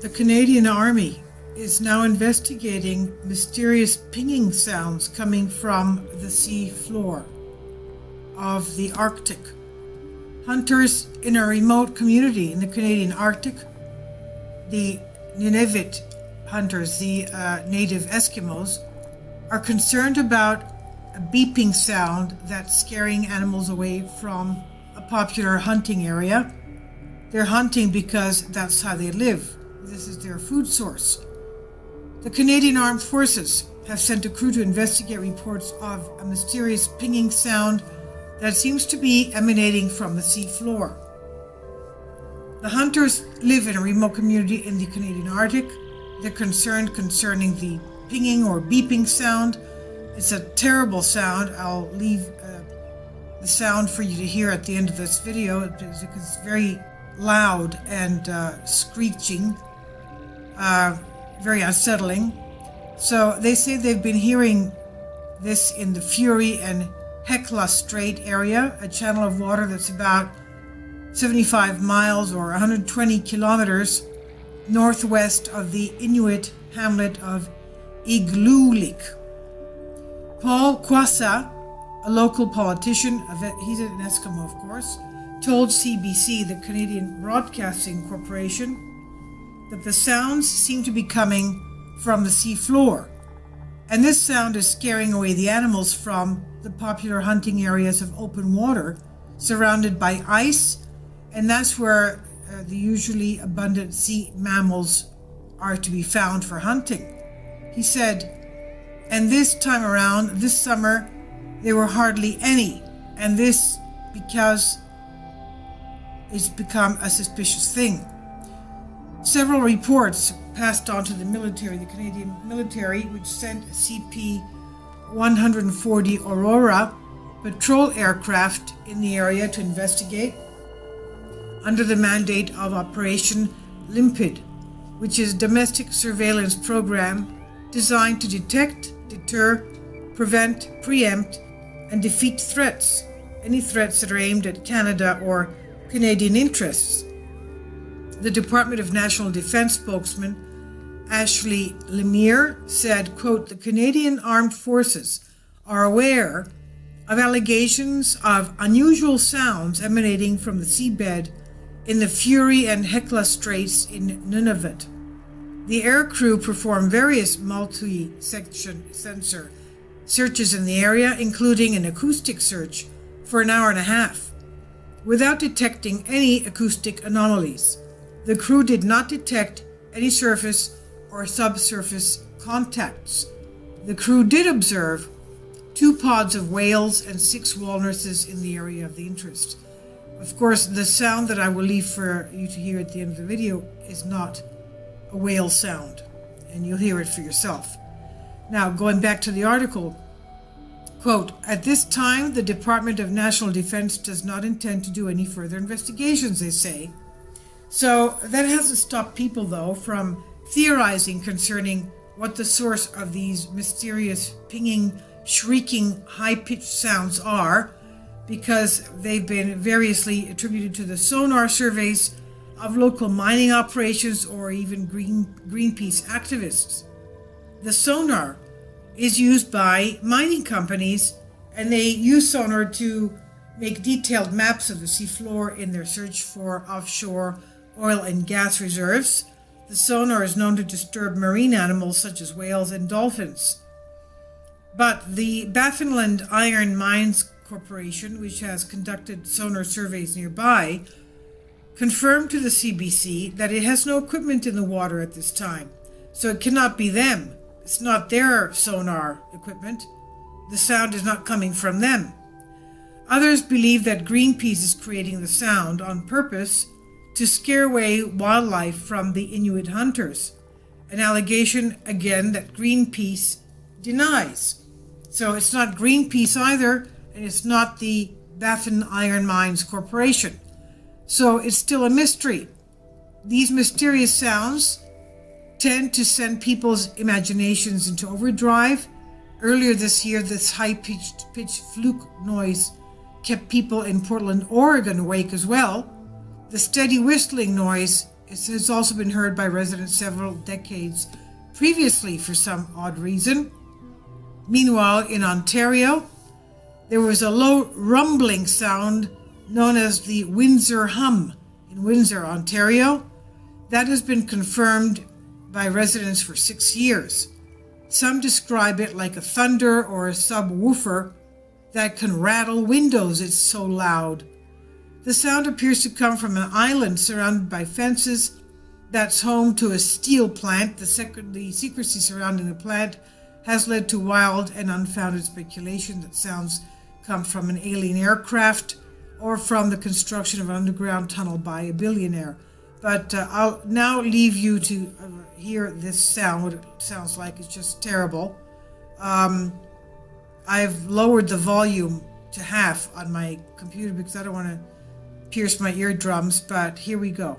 The Canadian Army is now investigating mysterious pinging sounds coming from the sea floor of the Arctic. Hunters in a remote community in the Canadian Arctic, the Nunavut hunters, the native Eskimos, are concerned about a beeping sound that's scaring animals away from a popular hunting area. They're hunting because that's how they live. This is their food source. The Canadian Armed Forces have sent a crew to investigate reports of a mysterious pinging sound that seems to be emanating from the sea floor. The hunters live in a remote community in the Canadian Arctic. They're concerned concerning the pinging or beeping sound. It's a terrible sound. I'll leave the sound for you to hear at the end of this video because it's very loud and screeching, very unsettling. So they say they've been hearing this in the Fury and Hecla Strait area, a channel of water that's about 75 miles or 120 kilometers northwest of the Inuit hamlet of Igloolik. Paul Kwasa, a local politician, he's an Eskimo of course, told CBC, the Canadian Broadcasting Corporation, that the sounds seem to be coming from the sea floor. And this sound is scaring away the animals from the popular hunting areas of open water surrounded by ice, and that's where the usually abundant sea mammals are to be found for hunting. He said, and this time around, this summer, there were hardly any, and this because it's become a suspicious thing. Several reports passed on to the military, the Canadian military, which sent CP-140 Aurora patrol aircraft in the area to investigate under the mandate of Operation Limpid, which is a domestic surveillance program designed to detect, deter, prevent, preempt, and defeat threats, any threats that are aimed at Canada or Canadian interests. The Department of National Defense spokesman Ashley Lemire said, quote, the Canadian Armed Forces are aware of allegations of unusual sounds emanating from the seabed in the Fury and Hecla Straits in Nunavut. The air crew performed various multi-section sensor searches in the area, including an acoustic search for an hour and a half, without detecting any acoustic anomalies. The crew did not detect any surface or subsurface contacts. The crew did observe 2 pods of whales and 6 walruses in the area of the interest. Of course, the sound that I will leave for you to hear at the end of the video is not a whale sound, and you'll hear it for yourself. Now, going back to the article, quote, at this time, the Department of National Defense does not intend to do any further investigations, they say. So that hasn't stopped people, though, from theorizing concerning what the source of these mysterious pinging, shrieking, high-pitched sounds are, because they've been variously attributed to the sonar surveys of local mining operations or even Greenpeace activists. The sonar is used by mining companies, and they use sonar to make detailed maps of the seafloor in their search for offshore oil and gas reserves. The sonar is known to disturb marine animals such as whales and dolphins. But the Baffinland Iron Mines Corporation, which has conducted sonar surveys nearby, confirmed to the CBC that it has no equipment in the water at this time. So it cannot be them. It's not their sonar equipment. The sound is not coming from them. Others believe that Greenpeace is creating the sound on purpose to scare away wildlife from the Inuit hunters, an allegation, again, that Greenpeace denies. So it's not Greenpeace either, and it's not the Baffin Iron Mines Corporation. So it's still a mystery. These mysterious sounds tend to send people's imaginations into overdrive. Earlier this year, this high-pitched fluke noise kept people in Portland, Oregon awake as well. The steady whistling noise It has also been heard by residents several decades previously for some odd reason. Meanwhile, in Ontario, there was a low rumbling sound known as the Windsor hum in Windsor, Ontario. That has been confirmed by residents for 6 years. Some describe it like a thunder or a subwoofer that can rattle windows. It's so loud. The sound appears to come from an island surrounded by fences that's home to a steel plant. The secrecy surrounding the plant has led to wild and unfounded speculation that sounds come from an alien aircraft or from the construction of an underground tunnel by a billionaire. But I'll now leave you to hear this sound. What it sounds like is just terrible. I've lowered the volume to half on my computer because I don't want to pierce my eardrums, but here we go.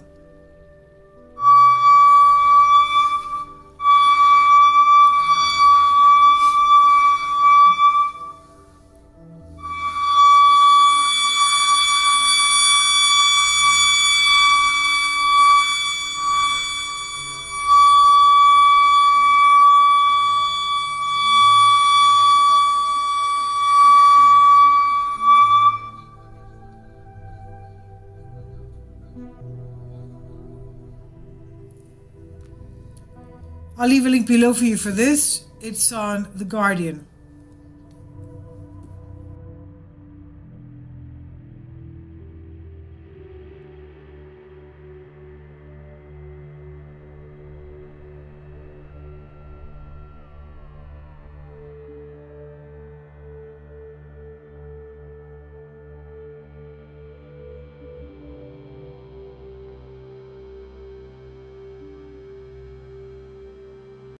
I'll leave a link below for you for this. It's on The Guardian.